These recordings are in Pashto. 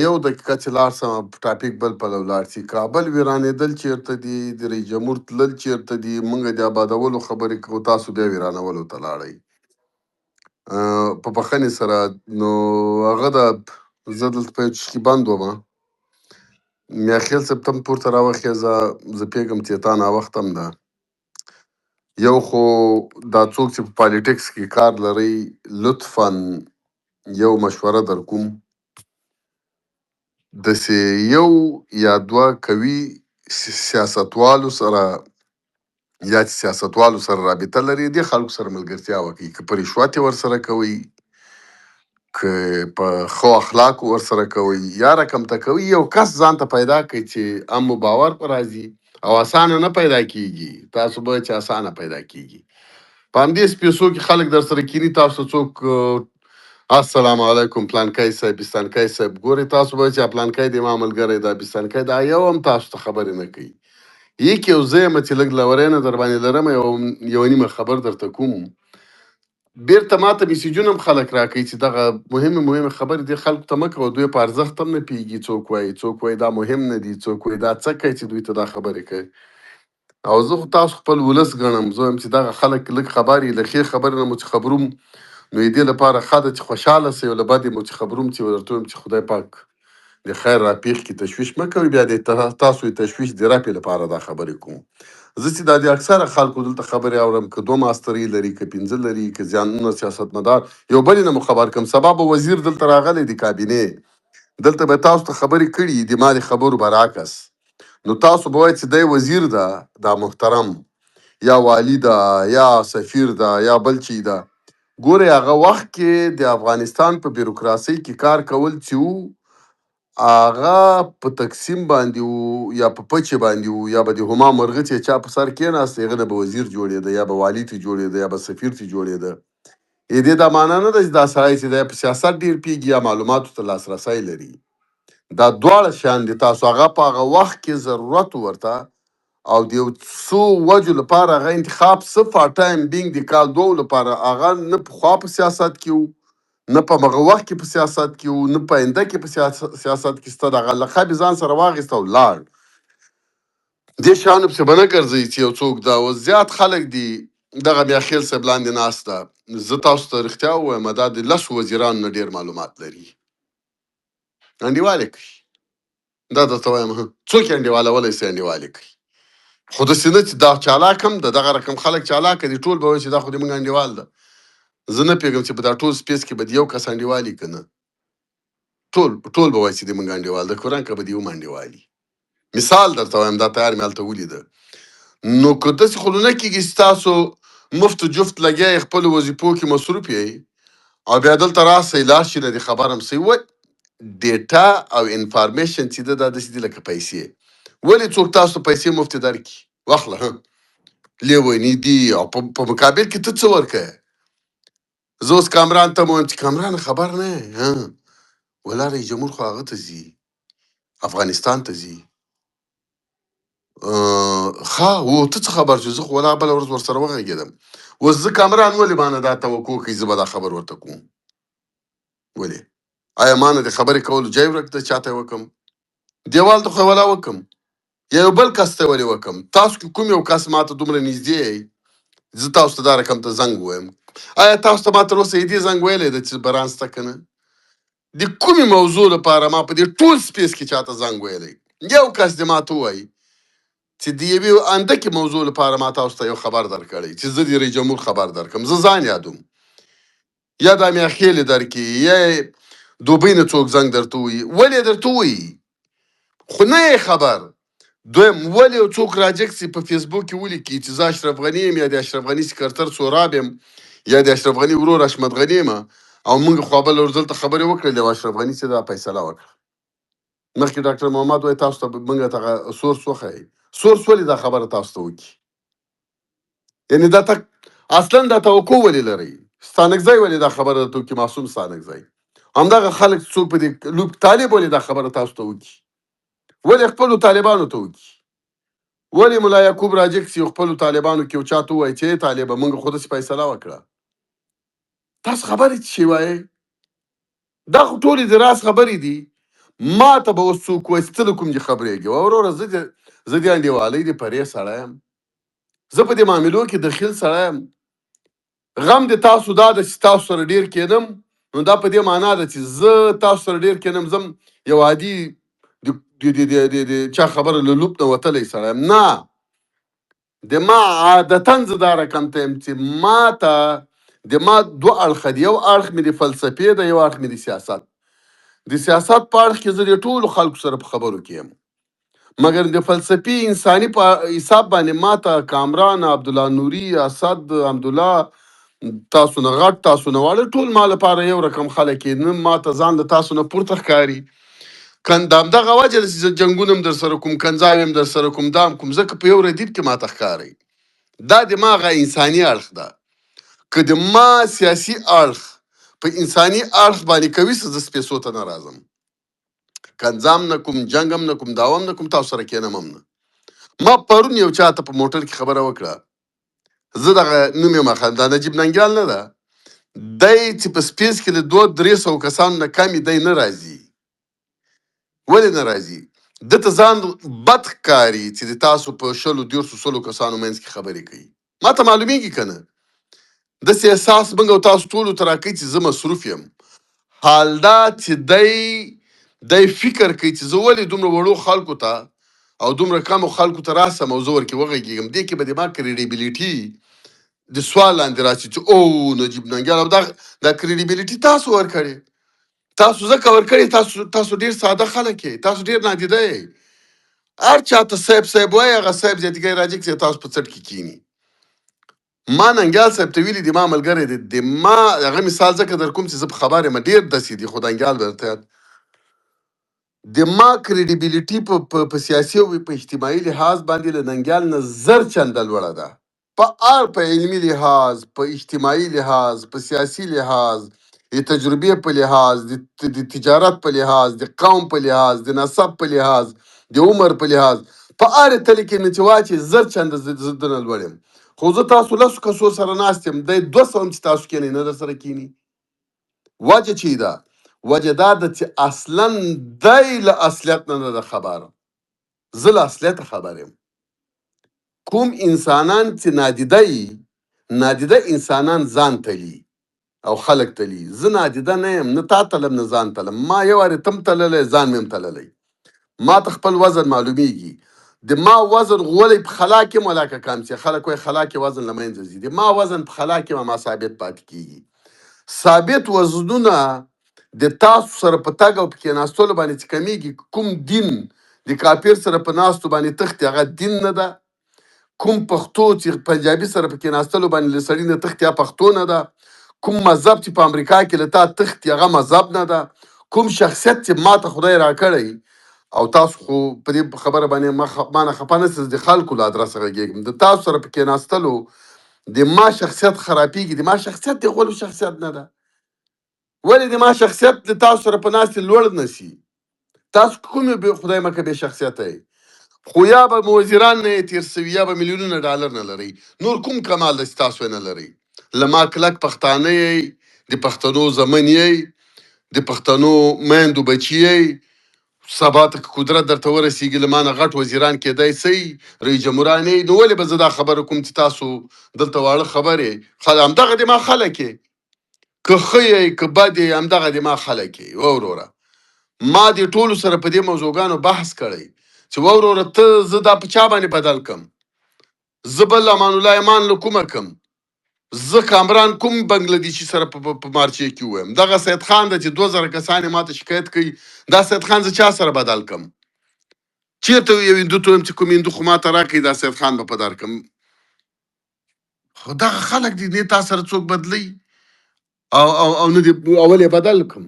یو دقیقه چې لاړ سم ټاپک بل پلو لاړ شي. کابل ویرانېدل چېرته دي، د رئیس جمهور تلل چېرته دي، موږ د آبادولو خبرې کوو، تاسو بیا ویرانولو ته لاړئ. په بخښنې سره نو هغه د زه دلته په یو چشکي بند ومه، میاخېل صاحب ته هم پورته راوخېږه، زه پوهېږم چې تا ناوخته هم ده. یو خو دا څوک چې په پالیټکس کې کار لرئ، لطفا یو مشوره در کوم، داسې یو یا دوه قوي سیاستوالو سره یا چې سیاستوالو سره رابطه لري، دې خلکو سره ملګرتیا وکړئ. که په رشوت یې ورسره کوئ، که په ښو اخلاقو ورسره کوئ، یا رقم ته کوئ، یو کس ځان ته پیدا کړئ چې امو باور په راځي او اسانه نه پیدا کیږي. تاسو به چې اسانه پیدا کیږي. په همدې سپېڅو کې خلک در سره کینی، تاسو څوک السلام علیکم پلانکی صاحب، بستانکی صاحب، ګورئ تاسو به چې پلانکی د ما ملګری دا بستانکی دا، یو هم تاسو ته خبرې نه کوي. یک یو زه یم چې لږ لورۍ نه در باندې لرم، یوه نیمه خبر درته کوم. بیرته ماته میسیجونه هم خلک راکوي چې دغه مهمې خبرې دې خلکو ته مه کوه، دوی په ارزښت هم نه پوهېږي. څوک وایي دا مهم نه دي، څوک وایي دا څه کوي چې دوی ته دا خبرې کوي. او زه خو تاسو خپل ولس ګڼم، زه وایم چې دغه خلک لږ خبر یې، له ښې خبرې نه مو چې خبروم نو یې دې لپاره ښه ده چې خوشحاله سئ، او له بدې مو چې خبروم چې درته ووایم چې خدای پاک د خیر راپېښ کړي. تشویش مه کوئ، بیا د تاسو د تشویش د رفع لپاره دا خبرې کوم. زه چې دا د اکثره خلکو دلته خبرې اورم، که 2 ماسترۍ لري، که 5 لري، که ځانونه سیاستمدار، یو بل یې نه مو خبر کړم. سبا به وزیر دلته راغلی د کابینې، دلته به تاسو ته خبرې کړي د ما د خبرو برعکس. نو تاسو به وایئ چې دی وزیر ده، دا محترم، یا والی ده، یا سفیر ده، یا بل چی ده. ګورئ هغه وخت کې د افغانستان په بیروکراسۍ کې کار کول چې وو، هغه په تقسیم باندې وو، یا په پچې باندې وو، یا به د هما مرغه چې چا په سر کېناست هغه نه به وزیر جوړېده، یا به والي ته جوړېده، یا به سفیر ته جوړېده. دې دا معنا نه ده چې دا سړی چې دی په سیاست ډېر پوهېږي یا معلوماتو ته لاسرسی لري. دا دواړه شیان دي. تاسو هغه په هغه وخت کې ضرورت ورته او د یو څو وجو لپاره هغه انتخاب څه فار ټایم بینګ د کال 2 لپاره هغه نه پخوا په سیاست کې وو، نه په هغه وخت کې په سیاست کې وو، نه په آینده کې په سیاست کې سته. دغه لقب یې ځان سره واخیسته او لاړ. دې شیانو پسې به نه ګرځئ چې یو څوک دا اوس زیات خلک دي دغه میاخېل صاحب لاندې ناست ده. زه تاسو ته رښتیا ووایم دا د 10 وزیرانو نه ډېر معلومات لري. انډیوالې کوي. دا درته وایم څوک یې انډیوالولی سي انډیوالې کوي. خو داسې نه چې دا چالاک هم ده، دغه رقم خلک چالاکه دي، ټول به وایي چې دا خو د موږ انډیوال ده. زه نه پوهېږم چې په دا ټول سپیس کې به د یو کس انډیوالي که نه. ټول به وایي چې د موږ انډیوال ده، قرآن که به د یو هم انډیوالي. مثال درته وایم دا تیار مې هلته ولیده. نو که داسې خو نه کېږي چې تاسو مفت و جفت لګیا یې، خپلو وظیفو کې مصروف یې، او بیا دلته راسئ لاړ شي نه د خبر هم سئ. ډیټا او انفارمیشن چې ده دا داسې دي لکه پیسې. ولې څوک تاسو ته پیسې مفتې درکړي؟ واخله لیوني دي، او په مقابل کې ته څه ورکوې؟ زه اوس کامران ته م وایم چې کامران خبر نه یې، ولا رئیس جمهور خو هغه ته ځي، افغانستان ته ځي. ښه و ته څه خبر شو؟ زه خو ولا بله ورځ ورسره وغږېدم. اوس زه کامران ولې مانه دا توقع کوي زه به دا خبر ورته کوم؟ ولې؟ آیا مانه د خبرې کولو جای ورک ده چاته یې وکړم؟ دیوال ته خو یې ولا وکړم، یا یو بل کس ته ولې وکړم؟ تاسو کې کوم یو کس ماته دومره نږدې یئ زه تاسو ته دا رقم ته زنګ ووایم؟ آیا تاسو ته ما تر اوسه دې زنګ ویلی ده چې بران شته که نه؟ د کومې موضوع لپاره ما په دې ټول سپیس کې چاته زنګ ویلی؟ یو کس دې ماته ووایي چې د یوې اندکې موضوع لپاره ما تاسو ته یو خبر درکړی چې زه د رئیس جمهور خبر درکړم. زه ځان یادوم، یا دا میاخېلې درکړي، یا دوبۍ نه څوک زنګ درته ووایي. ولې درته ووایي خو نه یې خبر. دویم ولې یو څوک راجګ سي په فیسبوک کې ولیکي چې زه اشرف غني یم، یا د اشرف غني سکرتر سوراب یم، یا د اشرف غني ورور حشمت غني یم، او موږ خو بله ورځ دلته خبرې وکړلې او اشرف غني چې دا فیصله وکړه. مخکې ډاکټر محمد وایي تاسو ته موږ ته سورس وښایي. سورس ولې دا خبره تاسو ته وکړي؟ یعنې دا اصلا دا توقع ولې لرئ؟ ستانکزی ولې دا خبره درته وکړي؟ معصوم ستانکزی همدغه خلک څوک په دې لوب طالب ولې دا خبره تاسو ته وکړي؟ ولې خپلو طالبانو ته وکړي؟ ولې ملا یعقوب راجګ سي خپلو طالبانو کې یو چا ته ووایي چې طالبه موږ خو داسې فیصله وکړه؟ تاسو خبرې څه شی وایئ؟ دا خو ټولې د راز خبرې دي. ما ته به اوس څوک وایي ته د کوم ځای خبرېږې وروره زه د انډیوالۍ د پرې سړی یم زه په دې معاملو کې دخیل سړی یم غم د تاسو دا ده چې تاسو سره ډېر کېدم نو دا په دې معنا ده چې زه تاسو سره ډېر کېدم زم یو عادي د چا خبره له لوپ نه وتلی سړی یم نه د ما عادتا زه دا رقم ته یم چې ما ته د ما دوه اړخه دي یو اړخ مې د فلسفې ده یو اړخ مې د سیاست د سیاست په اړخ کې زه د ټولو خلکو سره په خبرو کې یم مګر د فلسفي انساني په حساب باندې ما ته کامران عبدالله نوري اسد حمدالله تاسو نه غټ تاسو نه واړه ټول ما لپاره یو رقم خلک یې نه ما ته ځان د تاسو نه پورته ښکاري د همدغه وجه ده چې زه جنګونه هم در سره کوم کنځاوې هم در سره کوم دا هم کوم ځکه په یو ردیف کې ما ته ښکاري دا د ما هغه انساني اړخ ده که د ما سیاسي اړخ په انساني اړخ باندې کوي څه زه سپېڅو ته نه راځم کنځام نه کوم جنګ هم نه کوم داوام نه کوم تاسو سره کېنم هم نه ما پرون یو چاته په موټر کې خبره وکړه زه دغه نوم یم اخلم دا نجیب ننګیال نه ده دی چې په سپیس کې له 200-300 کسانو نه کمې دی نه راځي ولې نه راځي دته ځان بد ښکاري چې د تاسو په 100 کسانو منځ کې خبرې کوي ما ته معلومیږي که نه داسې احساس موږ او تاسو ټولو ته راکوي چې زه مصروف یم حال دا چې دی فکر کوي چې زه ولې دومره وړو خلکو ته او دومره کمو خلکو ته راسم او زه ورکې وغږېږم دې کې به د ما کریډیبلیټي د سوال لاندې راشي چې او نجیب ننګیال او دا کریډیبلیټي تاسو ورکړې تاسو ځکه ورکړې تاسو ډېر ساده خلک یې تاسو ډېر نادیده یې هر چاته صاحب وایي هغه صاحب زیاتګی راځي چې تاسو په څټ کې کینی ما ننګیال صاحب ته ویلي دي ما ملګری دی د ما هغه مثال ځکه در کوم چې زه په خبر یم ډېر داسې دي خو ننګیال ورته د ما کریډیبلیټي په سیاسي او په اجتماعي لحاظ باندې له ننګیال نه زر چنده لوړه ده په علمي لحاظ په اجتماعي لحاظ په سیاسي لحاظ د تجربې په لحاظ د تجارت په لحاظ د قوم په لحاظ د نسب په لحاظ د عمر په لحاظ په هرې تلې کې مې چې واچي زر چنده زه دنه لوړ یم خو زه تاسو 10 کسو سره ناست یم دی 200 هم چې تاسو کېنئ نه در سره کېني وجه چې ده وجه دا ده چې اصلا دی له اصلیت نه ده خبر زه له اصلیت خبر یم کوم انسانان چې نادیده انسانان ځان تلي او خلق تلي زه نادیده نه یم نه تا تلم نه ځان تلم ما یو وارې تم تللی ځان مې هم تللی ما ته خپل وزن معلومیږي د ما وزن غولی په خلا کې ملاکه کم چې خلک وایي خلا کې وزن له منځه ځي د ما وزن په خلا کې ما ثابت پاتې کیږي ثابت وزنونه د تاسو سره په تګ او په کېناستلو باندې چې کمیږي کوم دین د کافر سره په ناستو باندې تختې هغه دین نه ده کوم پښتو چې پنجابي سره په کېناستلو باندې له سړي نه تختې هغه پښتو نه ده کوم مذهب چې په امریکا کې له تا تختې هغه مذهب نه ده کوم شخصیت چې ما ته خدای راکړی او تاسو خو په دې خبره باندې ما نه خفه نسئ د خلکو له ادرسه غږېږم د تاسو سره په کېناستلو د ما شخصیت خرابېږي د ما شخصیت د غولو شخصیت نه ده ولې د ما شخصیت د تاسو سره په ناستې لوړ نه شي تاسو کومې خدای مکه بې شخصیته یې خو یا به مو وزیران نه تیر سوي یا به میلیونونه ډالر نه لرئ نور کوم کمال دی چې تاسو یې نه لرئ له ما کلک پښتانه یئ د پښتنو زمن یئ د پښتنو میندو بچي یئ سبا ته قدرت درته ورسیږي له ما نه غټ وزیران کېدی سئ رئیس جمهوران یئ نو ولې به زه دا خبره کوم چې تاسو دلته واړه خبرې همدغه د ما خلک یې که ښه یې که بد یې همدغه د ما خلک یې وروره ما د ټولو سره په دې موضوعګانو بحث کړی چې وروره ته زه دا په چا باندې بدل کم زه بل امان الله ایمان له کومه کم زه کامران کوم بنګلادیشي سره په مارچې کې ویم دغه سید خان د چې 2000 کسان ماته شکایت کوي دا سید خان زه چا سره بدل کم چیرته یو هندو ته ویم چې کوم هندو خو ماته راکړي دا سید خان به په در کم خو دغه خلک دي نه تا سره څوک بدلی او نه دې اول یې بدل کم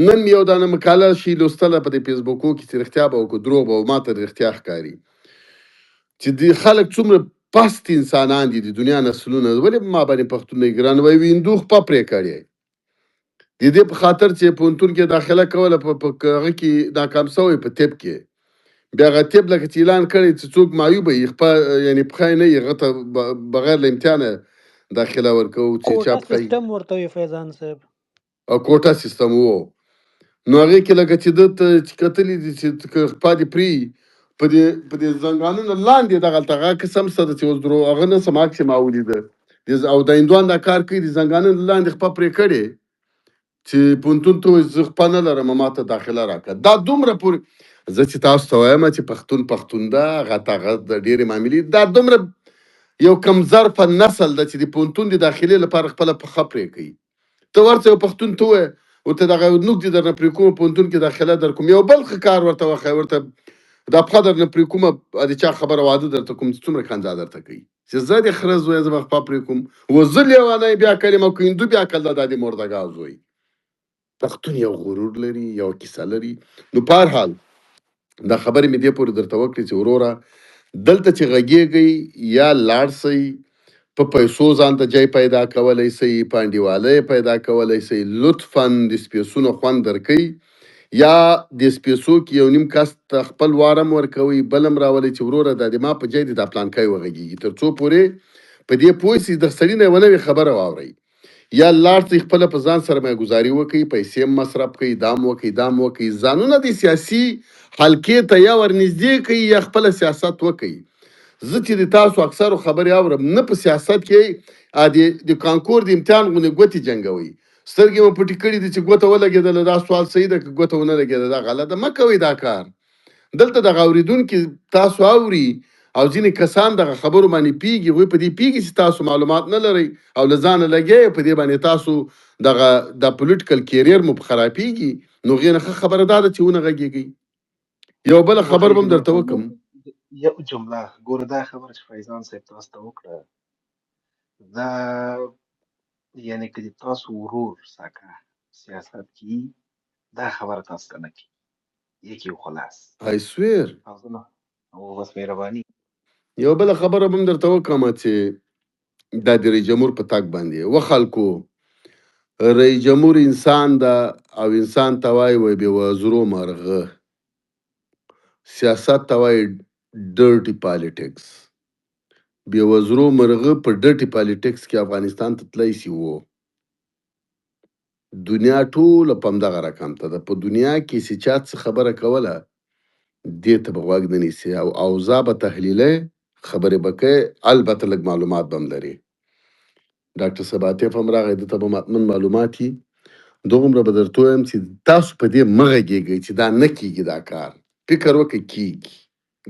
نن یو دانه مقاله شي لوستله په دې فیسبوکو کې چې رښتیا به او که دروغ به او ما ته رښتیا ښکاري چې دې خلک څومره پست انسانان دي د دنیا نسلونه ولې ما باندې پښتون نه ګران وایي ویندو خپه پرې کړی د دې په خاطر چې پوهنتون کې داخله کوله په هغه کې ناکام سوی په طب کې بیا هغه طب لکه چې اعلان کړی چې څوک معیوبه یې یعنې پښه نه یې هغه ته بغیر له امتحانه داخله ورکوو چې چا پښه سیستم ورته وي فیضان صاحب او کوټه سیستم و نو هغې کې لکه چې ده ته چې کتلي دي چې که پاتې پرې په دې زنګانونو لاندې دغلته هغه قسم څه ده چې اوس درو هغه نه څه ماکسې ما ولیده او د هندوان دا کار کوي د زنګانونو لاندې خپه پرې کړې چې پوهنتون ته وایي زه خپه نه لرم ما ته داخله راکړه دا دومره پورې زه چې تاسو ته وایم چې پښتون ده هغه ته هغه د ډېرې معاملې دا دومره یو کم ظرفه نسل ده چې د پوهنتون د داخلې لپاره خپله پښه پرې کوي ته ورته یو پښتون ته ووایه ورته دغه نوک دې درنه پرې کومه پوهنتون کې داخله در کوم یو بل ښه کار ورته وښایه ورته دا پښه درنه پرې کومه د چا خبره واده درته کوم چې څومره کنځا درته کوي چې زه دې خره زویه زه به خپه پرې کوم و زه لیونی بیا کلیم او که هندو بیا کل دا د مردګا زوی پښتون یو غرور لري یو کیسه لري نو په هر حال دا خبرې مې دې پورې درته وکړې چې وروره دلته چې غږېږئ یا لاړ سئ په پیسو ځان ته جای پیدا کولی سئ په انډیوالۍ پیدا کولی سئ لطفا د سپیسونو خوند درکوئ یا د سپیسو کې یو نیم کس ته خپل وارم ورکوئ بل هم راولئ چې وروره دا د ما په جای دې دا پلانکی وغږېږي تر څو پورې په دې پوه سئ د سړي نه یوه نوې خبره واورئ یا لاړ سئ خپله په ځان سرمایه‌ګذاري وکړئ پیسې هم مصرف کړئ دا هم وکړئ دا هم وکړئ ځانونه د سیاسي حلقې ته یا ورنږدې کړئ یا خپله سیاست وکړئ زه چې د تاسو اکثرو خبرې اورم نه په سیاست کې د کانکور د امتحان غوندې ګوتې جنګوئ سترګې مو پټې کړي دي چې ګوته ولګېدله دا سوال صحیح ده که ګوته ونه لګېده دا غلطه مه کوئ دا کار دلته دغه اورېدونکي تاسو اوري او ځینې کسان دغه خبرو باندې پیږي هغوی په دې پیږي چې تاسو معلومات نه لرئ او له ځانه لګئ په دې باندې تاسو دغه د پولیټیکل کیریر مو خرابېږي نو هغې نه ښه خبره دا ده چې ونه غږېږئ یو بله خبر به هم درته وکړم یو جمله ګوره دا خبره چې فیضان صاحب تاسو ته وکړه دا یعنی که د تاسو ورور ساکه سیاست کی دا خبره تاسو ته نه کی یکی و خلاص I swear او بس مهرباني یو بله خبره به هم درته وکړم چې دا د رئیس جمهور په تګ باندې و خلکو رئیس جمهور انسان ده او انسان ته وایي وایي بېوزرو مرغه سیاست ته وایي ډرټي پالیټکس بېوزرو مرغه په ډرټي پالیټکس کې افغانستان ته تللی سي و دنیا ټوله په همدغه رقم ته ده په دنیا کې چې چا څه خبره کوله دې ته به غوږ نه نیسي او اوضاع به تحلیلئ خبرې به کوئ البته لږ معلومات به هم لري ډاکټر صاحب عاطف هم راغی ده ته به حتمن معلومات وي دومره به درته ووایم چې تاسو په دې مه غږېږئ چې دا نه کیږي دا کار فکر وکړئ کیږي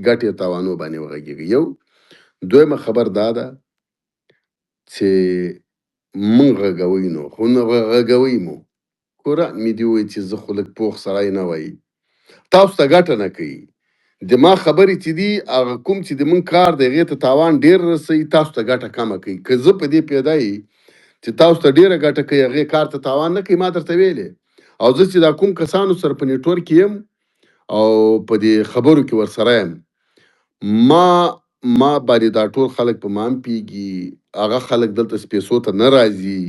ګټې تاوانو باندې وغږېږئ یو دویمه خبر دا ده چې مونږ غږوئ نو خو نه غږوئ مو قرآن مې دې ووایي چې زه خو لږ پوخ سړی نه وایي تاسو ته ګټه نه کوي د ما خبرې چې دي هغه کوم چې د مونږ کار دی هغې ته تاوان ډېر رسوي تاسو ته ګټه کمه کوي که زه په دې پیدا یي چې تاسو ته ډېره ګټه کوي هغې کار ته تاوان نه کوي ما درته ویلې او زه چې دا کوم کسانو سره په نیټورک کې یم او په دې خبرو کې ورسره یم ما باندې دا ټول خلک په ما هم پیږي هغه خلک دلته سپېڅو ته نه راځي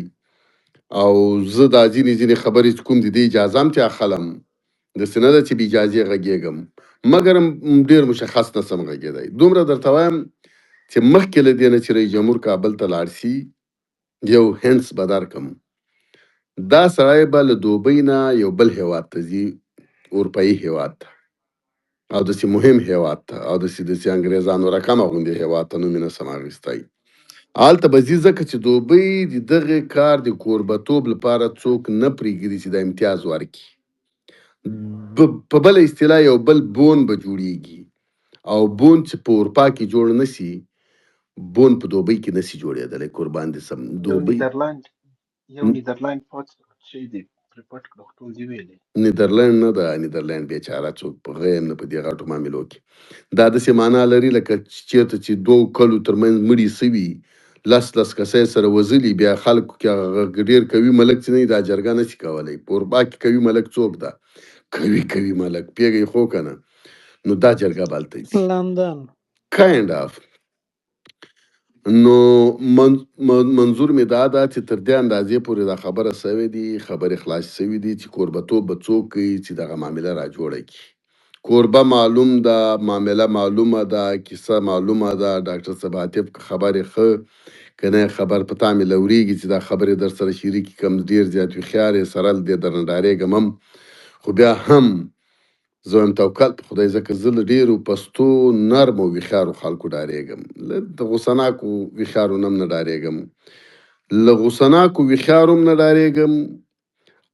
او زه دا ځینې خبرې چې کوم د دې اجازه هم چې اخلم داسې نه ده چې بې اجازې غږېږم مګر ډېر مشخص نه سم غږېدی دومره درته وایم چې مخکې له دې نه چې رئیس جمهور کابل ته لاړ شي یو هنس به درکړم دا سړی به له دوبۍ نه یو بل هیواد ته ځي اروپایي هیواد ته او داسې مهم هیواد ته او داسې انګریزانو رقمه غوندې هیواد ته نوم یې نه سم اخیستی هلته به ځي ځکه چې دوبۍ د دغې کار د کوربتوب لپاره څوک نه پرېږدي چې دا امتیاز ورکړي په بله اصطلاح یو بل بون به جوړیږي او بون چې په اروپا کې جوړ نسی بون په دوبۍ کې نسی جوړېدلی قربان دې سم دوبۍ یو نیدرلند پات شي دی پرې پټ کړه ټول دې ویلې نیدرلند نه ده نیدرلند بیچاره څوک په غیم نه په دې غټو معاملو کې دا داسې معنا لري لکه چېرته چې دوو کلو ترمنځ مړي سوي لس کسۍ سره وزلي بیا خلکو کې هغه ډېر قوي ملک چې نه دا جرګه نشي کولی په اروپا کې قوي ملک څوک ده قوي ملک پیږی خو کنه نو دا جرګه به هلته ځي لندن کاینډ اف نو منظور مې دا ده چې تر دې اندازې پورې دا خبره سوې دي خبرې خلاص سوي دي چې کوربتوب به څوک کوي چې دغه معامله را جوړه کړي کوربه معلوم ده معامله معلومه ده کیسه معلومه ده ډاکټر صاحب عاطف که خبرې ښه که نه خبر په تا مې لورېږي چې دا خبرې در سره شریکې کړم ډېر زیات هوښیار یې سره دې درنه ډارېږم هم خو بیا هم زه وایم توکل په خدای، ځکه زه له ډېرو پستو نرمو ویښیارو خلکو ډارېږم، د غوسناکو ویښیارو نه هم نه ډارېږم، له غوسناکو ویښیارو هم نه ډارېږم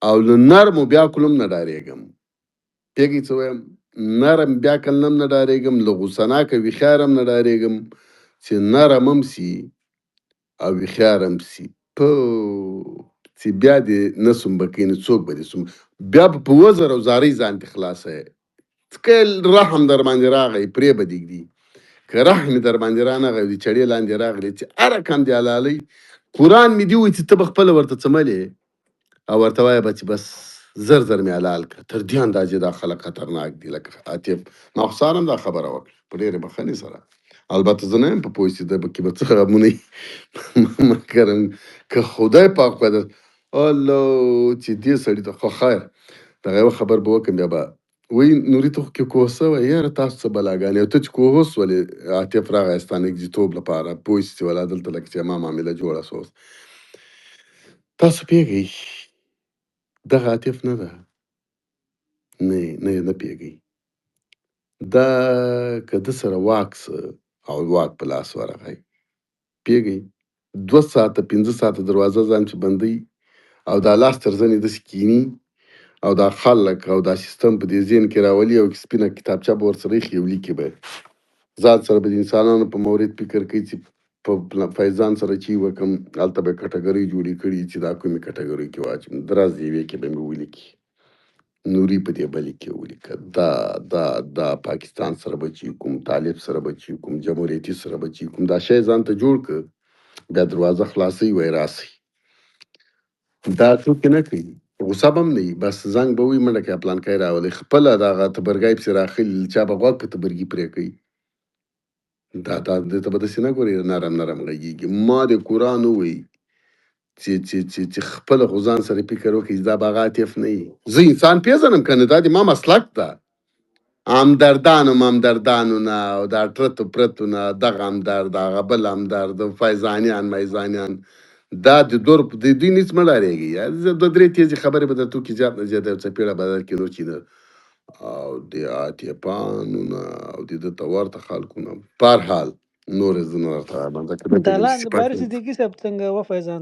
او له نرمو بیاکلو هم نه ډارېږم. پوهېږئ څه وایم؟ نرم بیاکل نه هم نه ډارېږم، له غوسناکه ویښیار هم نه ډارېږم، چې نرم هم سي او ویښیار هم سي. چې بیا دې نه سومبکوي نو څوک به دې بیا به په وزر او زارۍ ځان دې خلاصوې. که رحم در باندې راغی پرې به دې ږدي، که رحم در باندې رانغی د چړې لاندې راغلی چې هره کم دې حلالۍ. قرآن مې دې ووایي چې ته به خپله ورته څملې او ورته وایه به چې بس زر زر مې حلال کړه. تر دې اندازې دا خلک خطرناک دي. لکه عاطف ناخسار هم دا خبره وکړه په ډېرې بښنې سره. البته زه نه یم په پوه چې ده کې به څه غمونه وي مګر که خدای پاک خدای الله چې دې سړي ته خو خیر دغه یوه خبر به وکړم بیا به وایي نوري ته خو کې کوه سوی یاره تاسو څه بلاګانې او ته چې کوه وسولې عاطف راغی ستا نږدېتوب لپاره پوه شي چې ولا دلته لکه چې ما معامله جوړه سوه. تاسو پوهېږئ دغه عاطف نه ده، نه پوهېږئ دا که ده سره واک څه او واک په لاس ورغی پوهېږئ 2 ساعته 5 ساعته دروازه ځان چې بندوي او دا لاس تر زنې داسې کیني او دا خلک او دا سیستم په دې ذهن کې راولي او سپینه کتابچه به ورسره ایښي او لیکي به ځان سره به د انسانانو په مورد فکر کوي چې په فیضان سره چې وکم هلته به کټګورۍ جوړې کړي چې دا کومې کټګورۍ کې واچوم درز یوې کې به مې ولیکي نوري په دې بلې کې ولیکه دا پاکستان سره به چې کوم طالب سره به چې کوم جمهوریتي سره به چې کوم دا شی ځان ته جوړ کړ بیا دروازه خلاصوي وایي راسئ. دا څوک نه کوي، غوسه به هم نه وي، بس زنګ به وي منډه کوه پلانکی راولئ خپله دغه تبرګی پسې راخلي چا به غوږ په تبرګي پرې کوي. دا دې ته به داسې نه ګورې نرم نرم غږېږي. ما د قرآن ووایي چې خپله خو ځان سره فکر وکړي دا به هغه عاطف نه وي. زه انسان پېژنم که نه دا د ما مسلک ده. همدردانو نه او دا ټرتو پرتو نه دغه همدرد هغه بل همدرد فیضانیان میضانیان دا د دوی نیڅ مه ډارېږئ. زه 2-3 تیزې خبرې به درته وکړي زیات نه زیات یو څپېړه به درکړي نور چې نه او د عاطفانو نه او د ده ته ورته خلکو نه په هر حال نورې زه نه درته وایم ځکه د لاندې باري صدیقي صاحب څنګه و فیضان